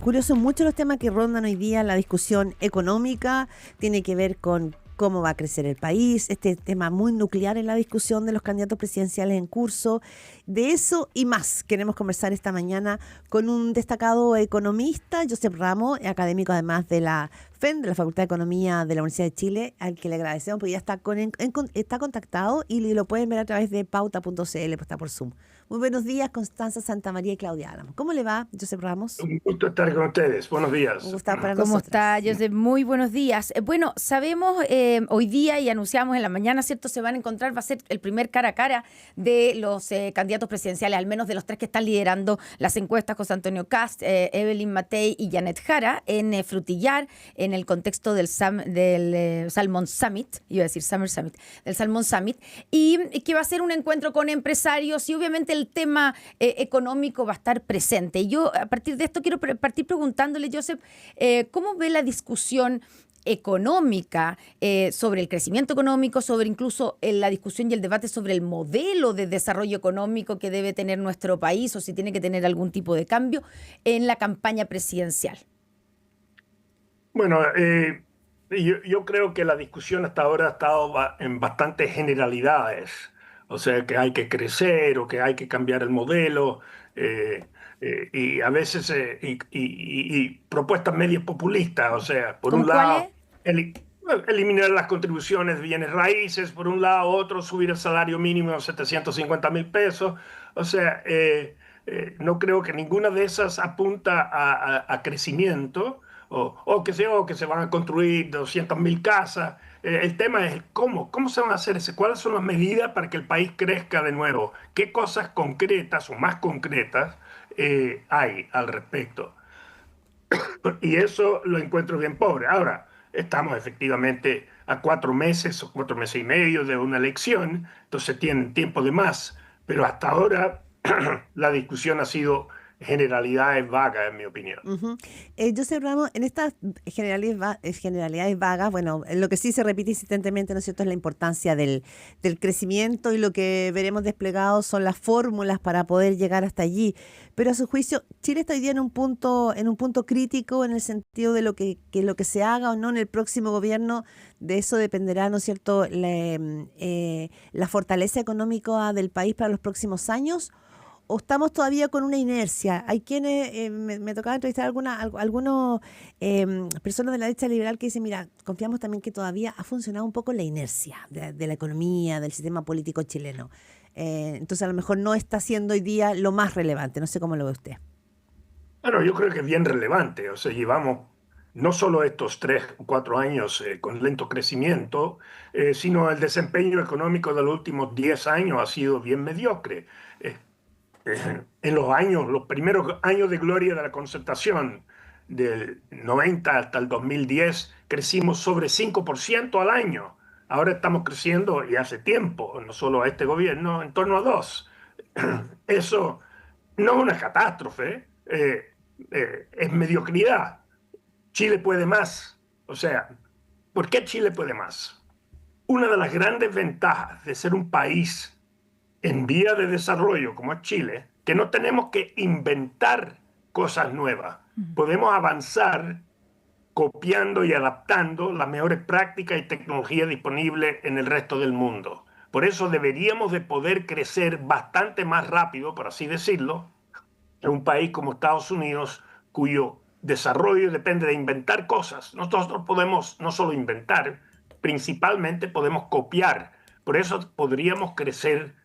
Curioso, muchos los temas que rondan hoy día la discusión económica, tiene que ver con cómo va a crecer el país, este tema muy nuclear en la discusión de los candidatos presidenciales en curso. De eso y más queremos conversar esta mañana con un destacado economista, Josep Ramos, académico además de la FEN, de la Facultad de Economía de la Universidad de Chile, al que le agradecemos porque ya está, está contactado y lo pueden ver a través de pauta.cl, pues está por Zoom. Muy buenos días, Constanza Santamaría y Claudia Álamo. ¿Cómo le va, Josep Ramos? Un gusto estar con ustedes. Buenos días. Un gusto para ¿Cómo nosotras. está, Josep? Muy buenos días. Bueno, sabemos hoy día y anunciamos en la mañana, ¿cierto? Se van a encontrar, va a ser el primer cara a cara de los candidatos presidenciales, al menos de los tres que están liderando las encuestas, José Antonio Kast, Evelyn Matei y Janet Jara, en Frutillar, en el contexto del Salmon Summit, iba a decir Summer Summit, del Salmon Summit, y que va a ser un encuentro con empresarios y obviamente el tema económico va a estar presente. Y yo, a partir de esto, quiero partir preguntándole, Josep, ¿cómo ve la discusión económica sobre el crecimiento económico, sobre incluso la discusión y el debate sobre el modelo de desarrollo económico que debe tener nuestro país o si tiene que tener algún tipo de cambio en la campaña presidencial? Bueno, yo creo que la discusión hasta ahora ha estado en bastantes generalidades. O sea, que hay que crecer o que hay que cambiar el modelo. Y a veces y propuestas medio populistas. O sea, por ¿Cómo un cuál lado, es? eliminar las contribuciones de bienes raíces, por un lado, otro, subir el salario mínimo a 750.000 pesos. O sea, no creo que ninguna de esas apunta a crecimiento o que se van a construir 200.000 casas. El tema es cómo se van a hacer ese, cuáles son las medidas para que el país crezca de nuevo, qué cosas concretas o más concretas hay al respecto. Y eso lo encuentro bien pobre. Ahora, estamos efectivamente a 4 meses o 4 meses y medio de una elección, entonces tienen tiempo de más, pero hasta ahora la discusión ha sido generalidades vagas, en mi opinión. Ujú. Josep Ramos, en estas generalidades vagas, bueno, lo que sí se repite insistentemente, ¿no es cierto?, es la importancia del crecimiento y lo que veremos desplegado son las fórmulas para poder llegar hasta allí. Pero a su juicio, Chile está hoy día en un punto crítico en el sentido de lo que se haga o no en el próximo gobierno, de eso dependerá, ¿no es cierto?, la fortaleza económica del país para los próximos años. ¿O estamos todavía con una inercia? Hay quienes, me tocaba entrevistar algunos personas de la derecha liberal que dicen, mira, confiamos también que todavía ha funcionado un poco la inercia de la economía, del sistema político chileno. Entonces a lo mejor no está siendo hoy día lo más relevante. No sé cómo lo ve usted. Bueno, yo creo que es bien relevante. O sea, llevamos no solo estos 3 o 4 años con lento crecimiento, sino el desempeño económico de los últimos 10 años ha sido bien mediocre. Eh, en los primeros años de gloria de la concertación, del 90 hasta el 2010, crecimos sobre 5% al año. Ahora estamos creciendo, y hace tiempo, no solo a este gobierno, en torno a 2. Eso no es una catástrofe, es mediocridad. Chile puede más. O sea, ¿por qué Chile puede más? Una de las grandes ventajas de ser un país en vía de desarrollo como es Chile, que no tenemos que inventar cosas nuevas. Podemos avanzar copiando y adaptando las mejores prácticas y tecnologías disponibles en el resto del mundo. Por eso deberíamos de poder crecer bastante más rápido, por así decirlo, en un país como Estados Unidos, cuyo desarrollo depende de inventar cosas. Nosotros podemos no solo inventar, principalmente podemos copiar. Por eso podríamos crecer,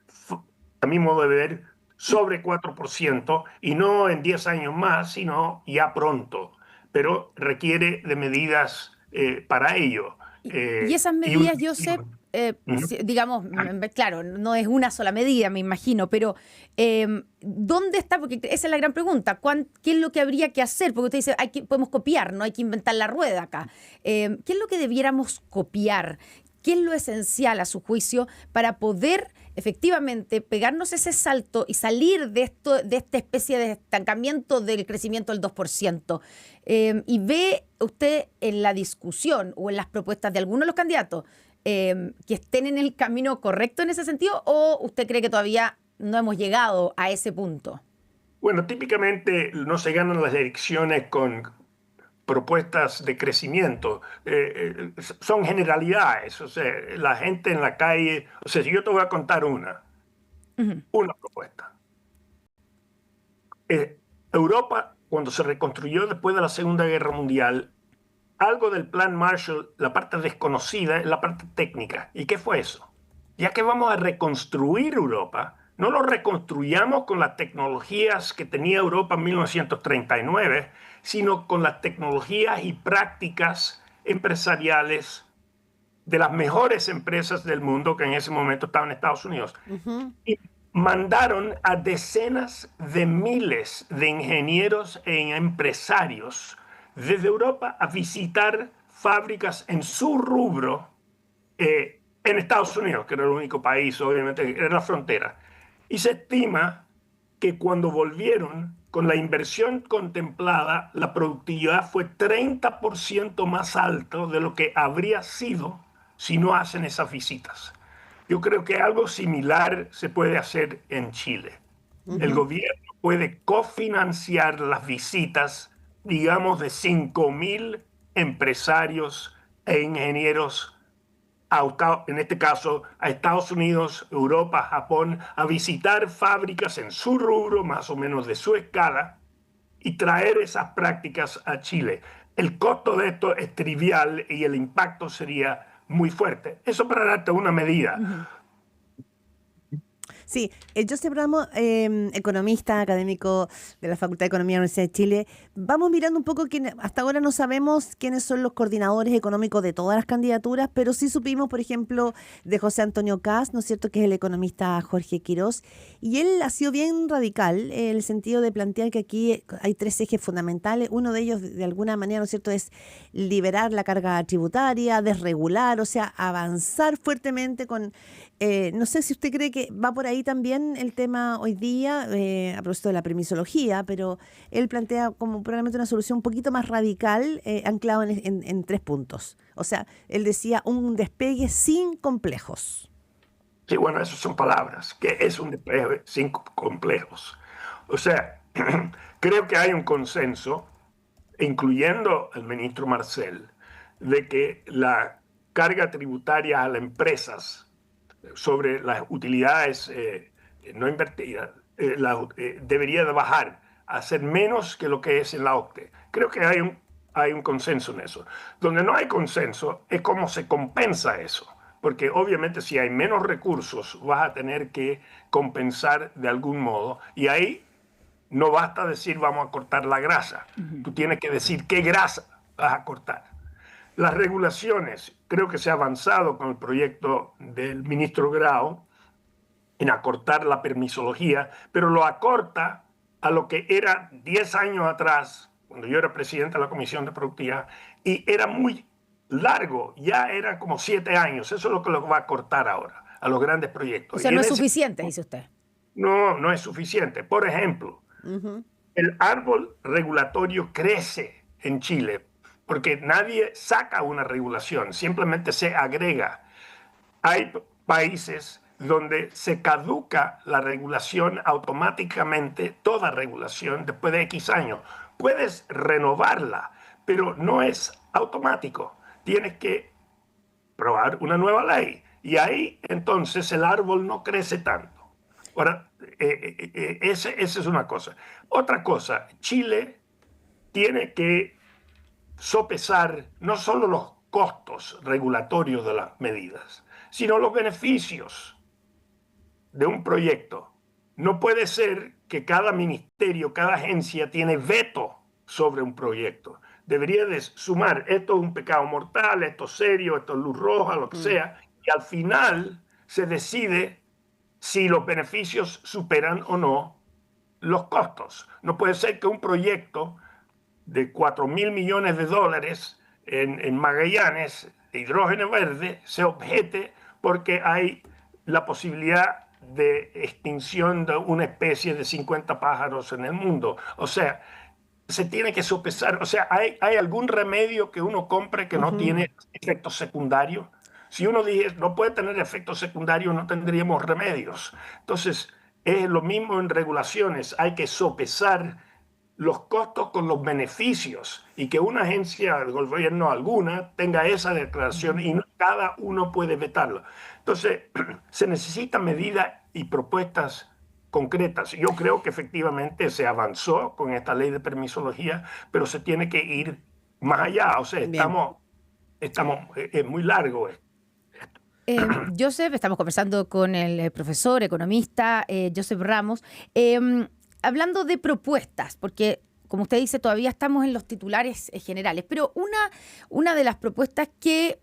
a mi modo de ver, sobre 4% y no en 10 años más, sino ya pronto. Pero requiere de medidas para ello. Y esas Y medidas, Josep, digamos, claro, no es una sola medida, me imagino, pero ¿dónde está? Porque esa es la gran pregunta. ¿Qué es lo que habría que hacer? Porque usted dice, podemos copiar, no hay que inventar la rueda acá. ¿Qué es lo que debiéramos copiar? ¿Qué es lo esencial, a su juicio, para poder efectivamente pegarnos ese salto y salir de esta especie de estancamiento del crecimiento del 2%? ¿Y ve usted en la discusión o en las propuestas de algunos de los candidatos que estén en el camino correcto en ese sentido, o usted cree que todavía no hemos llegado a ese punto? Bueno, típicamente no se ganan las elecciones con propuestas de crecimiento. Son generalidades. O sea, la gente en la calle. O sea, si yo te voy a contar Ujú. una propuesta. Europa, cuando se reconstruyó después de la Segunda Guerra Mundial, algo del Plan Marshall, la parte desconocida, es la parte técnica. ¿Y qué fue eso? Ya que vamos a reconstruir Europa, no lo reconstruyamos con las tecnologías que tenía Europa en 1939, sino con las tecnologías y prácticas empresariales de las mejores empresas del mundo que en ese momento estaban en Estados Unidos. Ujú. Y mandaron a decenas de miles de ingenieros e empresarios desde Europa a visitar fábricas en su rubro en Estados Unidos, que era el único país, obviamente, era la frontera. Y se estima que cuando volvieron, con la inversión contemplada, la productividad fue 30% más alto de lo que habría sido si no hacen esas visitas. Yo creo que algo similar se puede hacer en Chile. El Ujú. gobierno puede cofinanciar las visitas, digamos, de 5.000 empresarios e ingenieros en este caso, a Estados Unidos, Europa, Japón, a visitar fábricas en su rubro, más o menos de su escala, y traer esas prácticas a Chile. El costo de esto es trivial y el impacto sería muy fuerte. Eso para darte una medida. Ujú. Sí, Joseph Ramos, economista académico de la Facultad de Economía de la Universidad de Chile. Vamos mirando un poco, hasta ahora no sabemos quiénes son los coordinadores económicos de todas las candidaturas, pero sí supimos, por ejemplo, de José Antonio Kast, ¿no es cierto?, que es el economista Jorge Quirós, y él ha sido bien radical en el sentido de plantear que aquí hay tres ejes fundamentales. Uno de ellos, de alguna manera, ¿no es cierto?, es liberar la carga tributaria, desregular, o sea, avanzar fuertemente con no sé si usted cree que va por ahí también el tema hoy día, a propósito de la permisología, pero él plantea como probablemente una solución un poquito más radical, anclado en tres puntos. O sea, él decía un despegue sin complejos. Sí, bueno, esas son palabras. ¿Qué es un despegue sin complejos? O sea, creo que hay un consenso, incluyendo el ministro Marcel, de que la carga tributaria a las empresas sobre las utilidades no invertidas debería de bajar a ser menos que lo que es en la OCDE. Creo que hay un consenso en eso. Donde no hay consenso es cómo se compensa eso. Porque obviamente si hay menos recursos vas a tener que compensar de algún modo. Y ahí no basta decir vamos a cortar la grasa. Ujú. Tú tienes que decir qué grasa vas a cortar. Las regulaciones, creo que se ha avanzado con el proyecto del ministro Grau en acortar la permisología, pero lo acorta a lo que era 10 años atrás, cuando yo era presidente de la Comisión de Productividad, y era muy largo, ya era como 7 años. Eso es lo que lo va a cortar ahora, a los grandes O proyectos. sea, Y no en es ese suficiente, dice usted. no es suficiente. Por ejemplo, Ujú. el árbol regulatorio crece en Chile porque nadie saca una regulación, simplemente se agrega. Hay países donde se caduca la regulación automáticamente, toda regulación, después de X años. Puedes renovarla, pero no es automático. Tienes que probar una nueva ley. Y ahí entonces el árbol no crece tanto. Ahora, esa es una cosa. Otra cosa, Chile tiene que sopesar no solo los costos regulatorios de las medidas, sino los beneficios de un proyecto. No puede ser que cada ministerio, cada agencia tiene veto sobre un proyecto. Debería de sumar, esto es un pecado mortal, esto es serio, esto es luz roja, lo que Mm. sea, y al final se decide si los beneficios superan o no los costos. No puede ser que un proyecto de 4.000 millones de dólares en Magallanes de hidrógeno verde se objete porque hay la posibilidad de extinción de una especie de 50 pájaros en el mundo. O sea, se tiene que sopesar. O sea, ¿hay algún remedio que uno compre que no Ujú. tiene efectos secundarios? Si uno dice no puede tener efectos secundarios, no tendríamos remedios. Entonces, es lo mismo en regulaciones, hay que sopesar los costos con los beneficios y que una agencia del gobierno alguna tenga esa declaración y no cada uno puede vetarlo. Entonces, se necesitan medidas y propuestas concretas. Yo creo que efectivamente se avanzó con esta ley de permisología, pero se tiene que ir más allá. O sea, es muy largo esto. Joseph, estamos conversando con el profesor, economista Joseph Ramos, hablando de propuestas, porque como usted dice, todavía estamos en los titulares generales, pero una de las propuestas que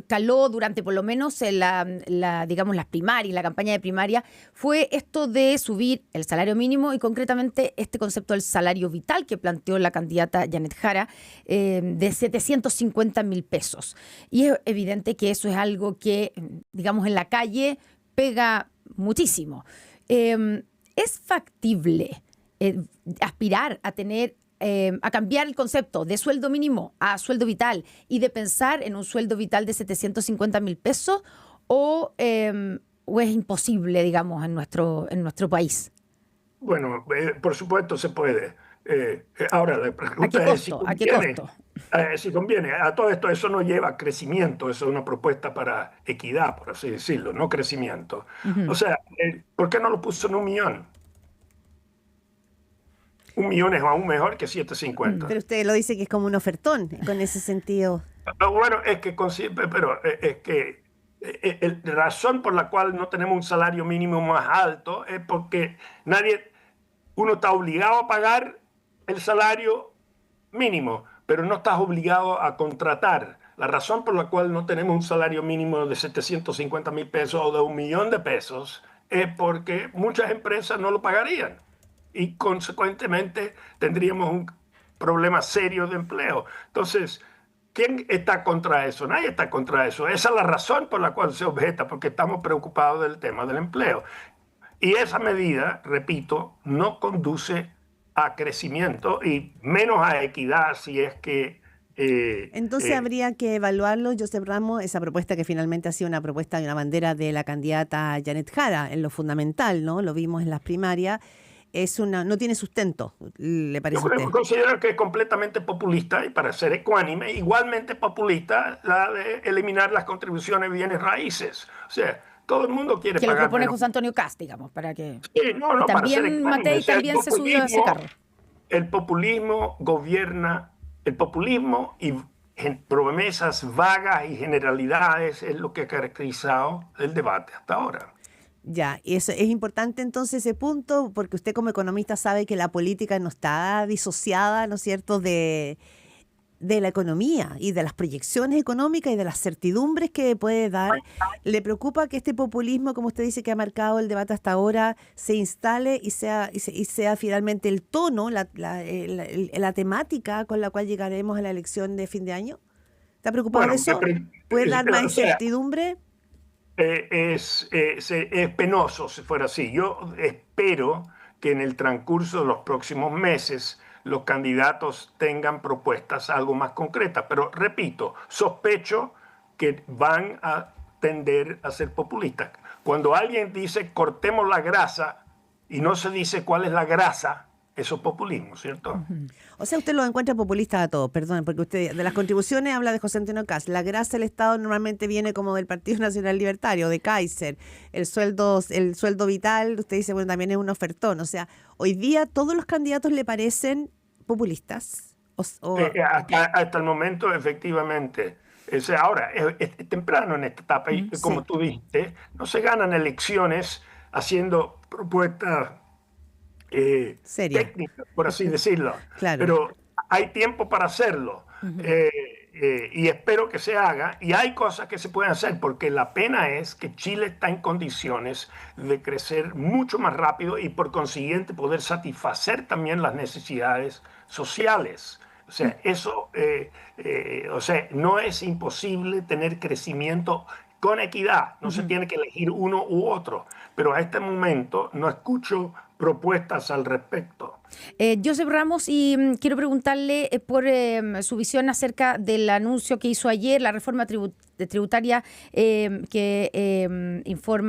caló durante por lo menos digamos, las primarias, la campaña de primaria, fue esto de subir el salario mínimo y concretamente este concepto del salario vital que planteó la candidata Janet Jara de 750.000 pesos. Y es evidente que eso es algo que, digamos, en la calle pega muchísimo. ¿Es factible aspirar a tener a cambiar el concepto de sueldo mínimo a sueldo vital y de pensar en un sueldo vital de 750.000 pesos o es imposible, digamos, en nuestro país? Bueno, por supuesto se puede. Ahora, la pregunta ¿A qué es si costo? conviene. ¿A qué costo? Si conviene. A todo esto, eso no lleva a crecimiento, eso es una propuesta para equidad, por así decirlo, no crecimiento. O sea, ¿por qué no lo puso en 1.000.000? 1.000.000 es aún mejor que 750. Pero usted lo dice que es como un ofertón, con ese sentido. Bueno, es que la razón por la cual no tenemos un salario mínimo más alto es porque uno está obligado a pagar el salario mínimo, pero no estás obligado a contratar. La razón por la cual no tenemos un salario mínimo de 750.000 pesos o de 1.000.000 de pesos es porque muchas empresas no lo pagarían. Y consecuentemente tendríamos un problema serio de empleo. Entonces, ¿quién está contra eso? Nadie está contra eso. Esa es la razón por la cual se objeta, porque estamos preocupados del tema del empleo. Y esa medida, repito, no conduce a crecimiento y menos a equidad si es que... Entonces habría que evaluarlo, Joseph Ramos, esa propuesta que finalmente ha sido una propuesta y una bandera de la candidata Janet Jara, en lo fundamental, ¿no? Lo vimos en las primarias. No tiene sustento, ¿le parece a usted? Considero que es completamente populista y para ser ecuánime, igualmente populista la de eliminar las contribuciones de bienes raíces. O sea, todo el mundo quiere que pagar. Que lo propone menos. José Antonio Cast, digamos, para que... Sí, no, para ser también ecuánime. Matei O sea, también se subió a ese carro. El populismo gobierna, el populismo y promesas vagas y generalidades es lo que ha caracterizado el debate hasta ahora. Ya, y eso es importante entonces ese punto, porque usted como economista sabe que la política no está disociada, ¿no es cierto?, de la economía y de las proyecciones económicas y de las certidumbres que puede dar. ¿Le preocupa que este populismo, como usted dice, que ha marcado el debate hasta ahora, se instale y sea finalmente el tono, la temática con la cual llegaremos a la elección de fin de año? ¿Está preocupado de eso? ¿Puede dar más incertidumbre? Es penoso si fuera así. Yo espero que en el transcurso de los próximos meses los candidatos tengan propuestas algo más concretas. Pero repito, sospecho que van a tender a ser populistas. Cuando alguien dice cortemos la grasa y no se dice cuál es la grasa, eso es populismo, ¿cierto? O sea, usted lo encuentra populista a todos, perdón, porque usted de las contribuciones habla de José Antonio Cast. La grasa del Estado normalmente viene como del Partido Nacional Libertario, de Kaiser. El sueldo vital, usted dice, bueno, también es un ofertón. O sea, hoy día todos los candidatos le parecen populistas. Hasta el momento, efectivamente. Ahora, es temprano en esta etapa y como tú dijiste, no se ganan elecciones haciendo propuestas técnicas, por así decirlo. Claro. Pero hay tiempo para hacerlo. Y espero que se haga. Y hay cosas que se pueden hacer, porque la pena es que Chile está en condiciones de crecer mucho más rápido y por consiguiente poder satisfacer también las necesidades sociales. O sea, no es imposible tener crecimiento con equidad. No se tiene que elegir uno u otro. Pero a este momento no escucho propuestas al respecto. Joseph Ramos, y quiero preguntarle por su visión acerca del anuncio que hizo ayer, la reforma tributaria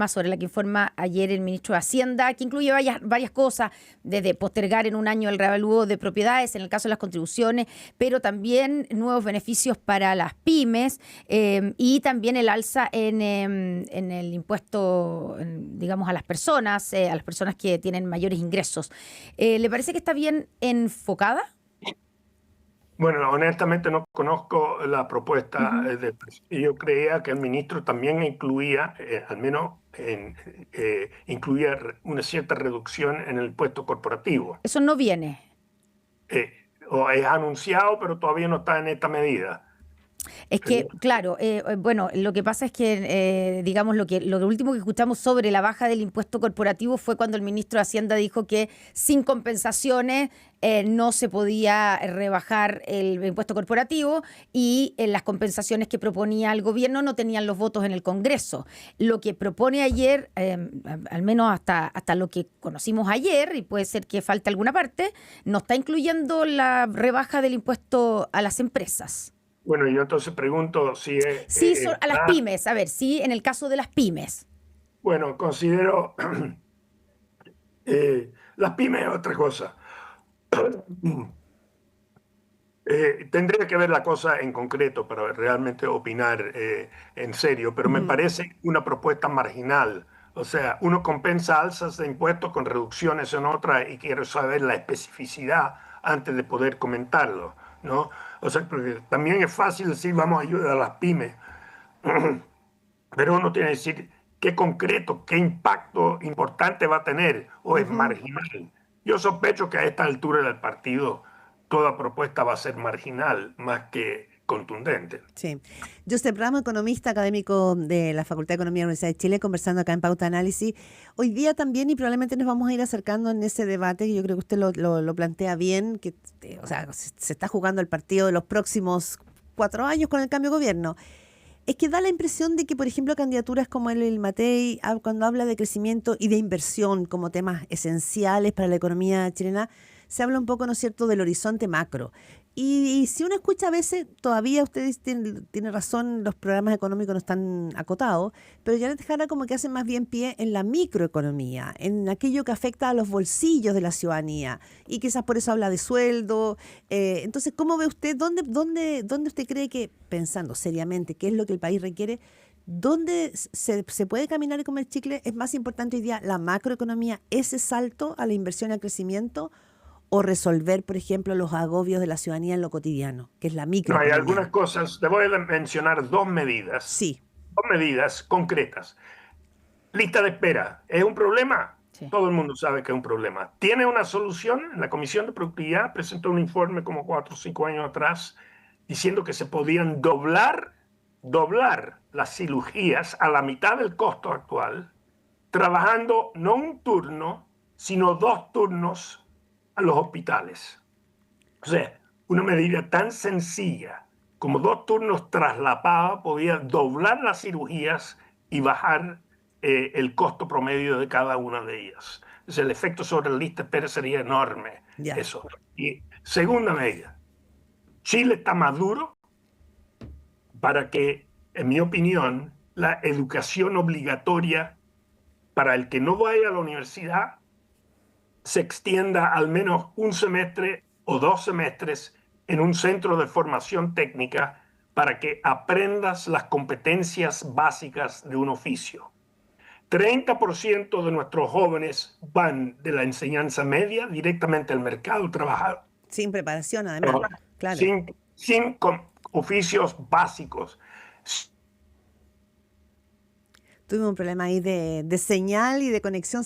sobre la que informa ayer el ministro de Hacienda, que incluye varias cosas, desde postergar en un año el reavalúo de propiedades, en el caso de las contribuciones, pero también nuevos beneficios para las pymes y también el alza en el impuesto, digamos, a las personas que tienen mayores ingresos. ¿Le parece que está bien enfocada? Bueno, honestamente no conozco la propuesta. Yo creía que el ministro también incluía, al menos incluía una cierta reducción en el impuesto corporativo. Eso no viene. O es anunciado, pero todavía no está en esta medida. Es que, claro, bueno, lo que pasa es que, digamos, lo último que escuchamos sobre la baja del impuesto corporativo fue cuando el ministro de Hacienda dijo que sin compensaciones no se podía rebajar el impuesto corporativo y las compensaciones que proponía el gobierno no tenían los votos en el Congreso. Lo que propone ayer, al menos hasta lo que conocimos ayer, y puede ser que falte alguna parte, no está incluyendo la rebaja del impuesto a las empresas. Bueno, yo entonces pregunto si es... Sí, a las pymes, a ver, sí, en el caso de las pymes. Bueno, considero... las pymes es otra cosa. Tendría que ver la cosa en concreto para realmente opinar en serio, pero me parece una propuesta marginal. O sea, uno compensa alzas de impuestos con reducciones en otras y quiero saber la especificidad antes de poder comentarlo, ¿no? O sea, porque también es fácil decir vamos a ayudar a las pymes, pero uno tiene que decir qué concreto, qué impacto importante va a tener o es marginal. Yo sospecho que a esta altura del partido toda propuesta va a ser marginal más que contundente. Sí. Joseph Ramos, economista académico de la Facultad de Economía de la Universidad de Chile, conversando acá en Pauta Análisis. Hoy día también, y probablemente nos vamos a ir acercando en ese debate, que yo creo que usted lo plantea bien, que o sea, se está jugando el partido de los próximos 4 años con el cambio de gobierno. Es que da la impresión de que, por ejemplo, candidaturas como el Matei, cuando habla de crecimiento y de inversión como temas esenciales para la economía chilena, se habla un poco, ¿no es cierto?, del horizonte macro. Y si uno escucha a veces, todavía ustedes tiene razón, los programas económicos no están acotados, pero Janet Jara como que hace más bien pie en la microeconomía, en aquello que afecta a los bolsillos de la ciudadanía, y quizás por eso habla de sueldo. Entonces, ¿cómo ve usted, dónde usted cree que, pensando seriamente qué es lo que el país requiere, dónde se puede caminar y comer chicle? ¿Es más importante hoy día la macroeconomía, ese salto a la inversión y al crecimiento, o resolver, por ejemplo, los agobios de la ciudadanía en lo cotidiano, que es la No, microeconomía? hay algunas cosas, te voy a mencionar dos medidas. Sí. Dos medidas concretas. Lista de espera. ¿Es un problema? Sí. Todo el mundo sabe que es un problema. ¿Tiene una solución? La Comisión de Productividad presentó un informe como 4 o 5 años atrás diciendo que se podían doblar las cirugías a la mitad del costo actual, trabajando no un turno, sino 2 turnos a los hospitales. O sea, una medida tan sencilla como 2 turnos tras la paga podía doblar las cirugías y bajar el costo promedio de cada una de ellas. Entonces, el efecto sobre la lista de espera sería enorme. Ya. Eso. Y segunda medida, Chile está maduro para que, en mi opinión, la educación obligatoria para el que no vaya a la universidad se extienda al menos un semestre o 2 semestres en un centro de formación técnica para que aprendas las competencias básicas de un oficio. 30% de nuestros jóvenes van de la enseñanza media directamente al mercado trabajar. Sin preparación, además. Claro. Sin oficios básicos. Tuvimos un problema ahí de señal y de conexión.